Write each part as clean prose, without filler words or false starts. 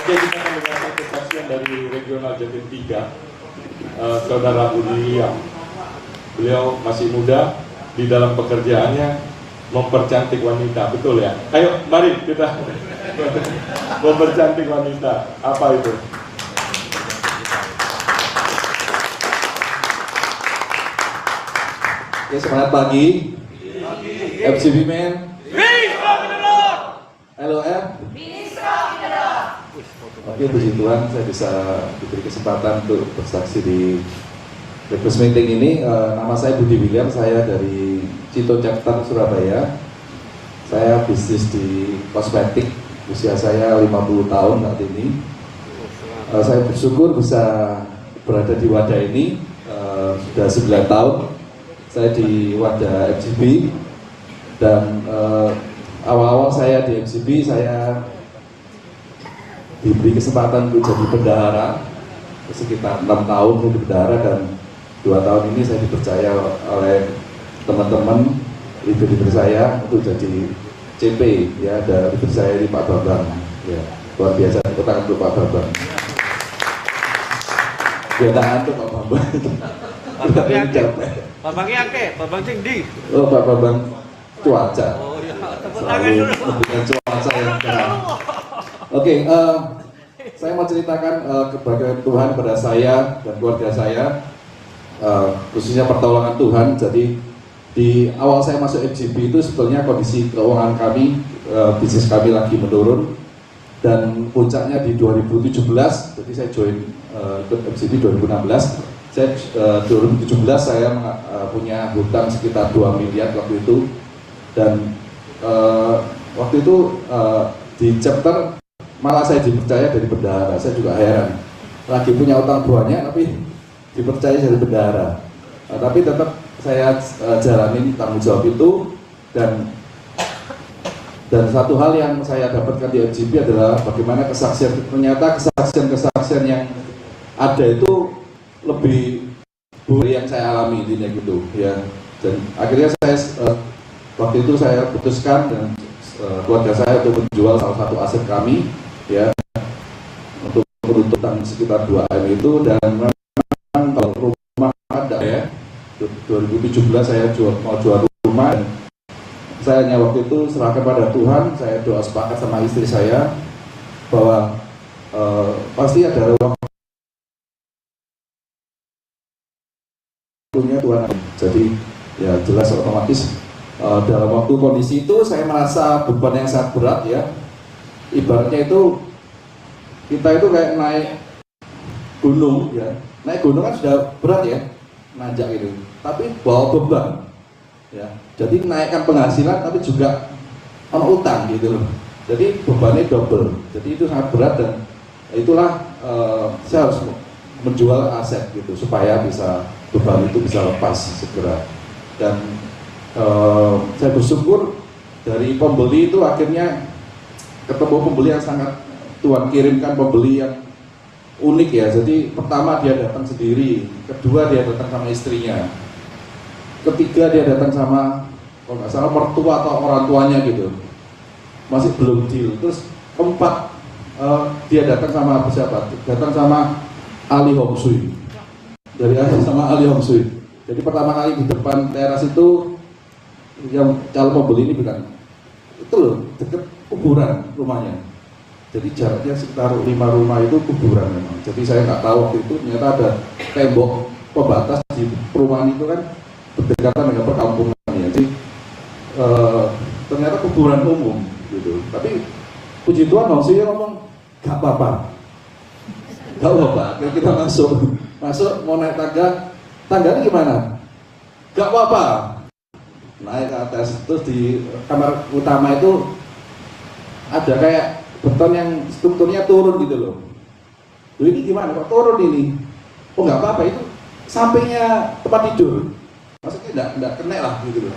Oke, kita akan mendengarkan kesaksian dari Regional Jatim 3, Saudara Budi William. Beliau masih muda, di dalam pekerjaannya mempercantik wanita, betul ya? Ayo, mari kita mempercantik wanita. Apa itu? Ya, semangat pagi. FCB Men. LOM. Oke, puji Tuhan saya bisa diberi kesempatan untuk bersaksi di Request Meeting ini. Nama saya Budi William, saya dari Cito Chapter Surabaya. Saya bisnis di kosmetik, usia saya 50 tahun saat ini. Saya bersyukur bisa berada di wadah ini, sudah 9 tahun. Saya di wadah FGB dan awal-awal saya di FGB saya diberi kesempatan untuk jadi bendahara sekitar 6 tahun untuk bendahara, dan 2 tahun ini saya dipercaya oleh teman-teman leader saya untuk jadi CP, ya, ada leader saya di Pak Bambang, ya, luar biasa, tepuk tangan untuk Pak Bambang. Biarkan untuk Pak Bambang. Pak Bang Yake, Pak Bang Cingdi. Oh, Pak Bambang cuaca. Oh iya, tepuk tangan Selalu dulu. memberikan cuaca yang cerah. Oke, saya mau ceritakan kepada Tuhan pada saya dan keluarga saya, khususnya pertolongan Tuhan. Jadi di awal saya masuk FGB itu sebetulnya kondisi keuangan kami, bisnis kami lagi menurun, dan puncaknya di 2017. Jadi saya join ikut FGB 2016. Saya 2017 saya punya hutang sekitar 2 miliar waktu itu, dan waktu itu di chapter malah saya dipercaya dari bendahara. Saya juga heran, lagi punya utang banyak tapi dipercaya jadi bendahara. Tapi tetap saya jalanin tanggung jawab itu, dan satu hal yang saya dapatkan di FGB adalah bagaimana kesaksian, ternyata kesaksian yang ada itu lebih dari yang saya alami intinya gitu, ya. Dan akhirnya saya waktu itu saya putuskan dan keluarga saya untuk menjual salah satu aset kami, ya, untuk menutup utang sekitar 2 M itu. Dan memang kalau rumah ada, ya, 2017 saya mau jual rumah, dan saya hanya waktu itu serahkan pada Tuhan. Saya doa sepakat sama istri saya bahwa pasti ada waktunya Tuhan. Jadi ya jelas otomatis dalam waktu kondisi itu saya merasa beban yang sangat berat, ya. Ibaratnya itu kita itu kayak naik gunung, ya. Naik gunung kan sudah berat, ya, nanjak gitu. Tapi bawa beban, ya. Jadi naikkan penghasilan tapi juga utang gitu loh. Jadi bebannya double. Jadi itu sangat berat, dan itulah saya harus menjual aset gitu supaya bisa beban itu bisa lepas segera. Dan saya bersyukur dari pembeli itu akhirnya ketemu pembeli yang sangat Tuhan kirimkan, pembeli yang unik, ya. Jadi pertama dia datang sendiri, kedua dia datang sama istrinya, ketiga dia datang sama, kalau nggak salah, mertua atau orang tuanya gitu, masih belum deal. Terus keempat dia datang sama siapa? Datang sama ahli Hong Shui, sama ahli Hong Shui. Jadi pertama kali di depan teras itu yang calon pembeli ini bilang, itu loh deket kuburan rumahnya. Jadi jaraknya sekitar 5 rumah itu kuburan memang. Jadi saya nggak tahu waktu itu ternyata ada tembok pembatas di perumahan itu kan berdekatan dengan perkampungan, ya. Jadi ternyata kuburan umum gitu. Tapi puji Tuhan Hong Shui ngomong nggak apa-apa, nggak apa-apa. Kita masuk mau naik tangganya gimana? Nggak apa-apa. Naik ke atas, terus di kamar utama itu ada kayak beton yang strukturnya turun gitu loh. Loh, ini gimana kok turun ini? Oh nggak apa-apa, itu sampingnya tempat tidur. Maksudnya nggak kena lah gitu loh.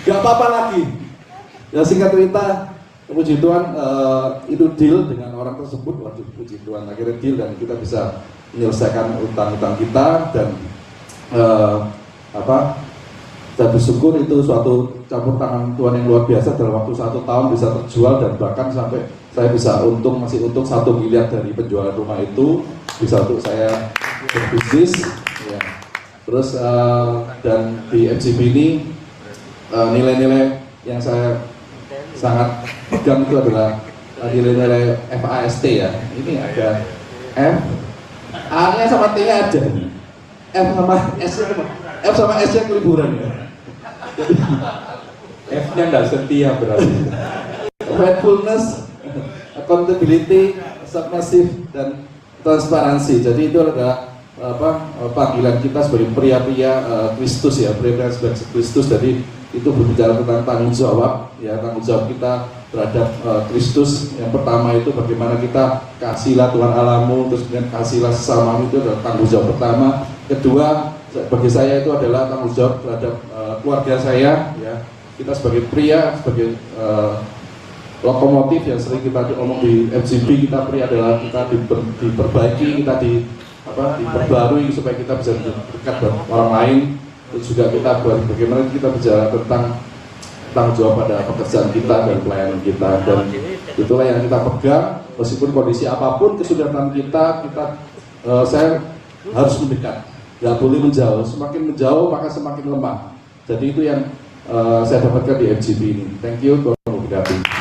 Nggak apa-apa lagi. Ya singkat cerita, puji Tuhan itu deal dengan orang tersebut. Waduh, puji Tuhan akhirnya deal dan kita bisa menyelesaikan utang-utang kita. Dan saya bersyukur itu suatu campur tangan Tuhan yang luar biasa. Dalam waktu 1 tahun bisa terjual, dan bahkan sampai saya bisa masih untung 1 miliar dari penjualan rumah itu, bisa untuk saya berbisnis ya. Terus dan di MCB ini nilai-nilai yang saya sangat pegang itu adalah nilai-nilai FAST ya. Ini ada F, A-nya sama T-nya aja. F sama S-nya keliburan ya. F-nya nggak setia berarti. Faithfulness, accountability, submissive, dan transparansi. Jadi itu adalah panggilan kita sebagai pria-pria Kristus ya, pria-pria sebagai Kristus. Jadi itu berbicara tentang tanggung jawab ya, tanggung jawab kita terhadap Kristus. Yang pertama itu bagaimana kita kasihlah Tuhan Allahmu, terus kemudian kasihlah sesamamu, itu adalah tanggung jawab pertama. Kedua, bagi saya itu adalah tanggung jawab terhadap keluarga saya ya. Kita sebagai pria, sebagai lokomotif yang sering kita omong di FGB, kita pria adalah kita diperbaiki, kita diperbarui supaya kita bisa dekat dengan orang lain. Terus juga kita bagaimana kita bicara tentang tanggung jawab pada pekerjaan kita dan pelayanan kita, dan itulah yang kita pegang meskipun kondisi apapun kesulitan kita saya harus mendekat, nggak boleh menjauh. Semakin menjauh maka semakin lemah. Jadi itu yang saya dapatkan di FGB ini. Thank you, Tuhan memberkati.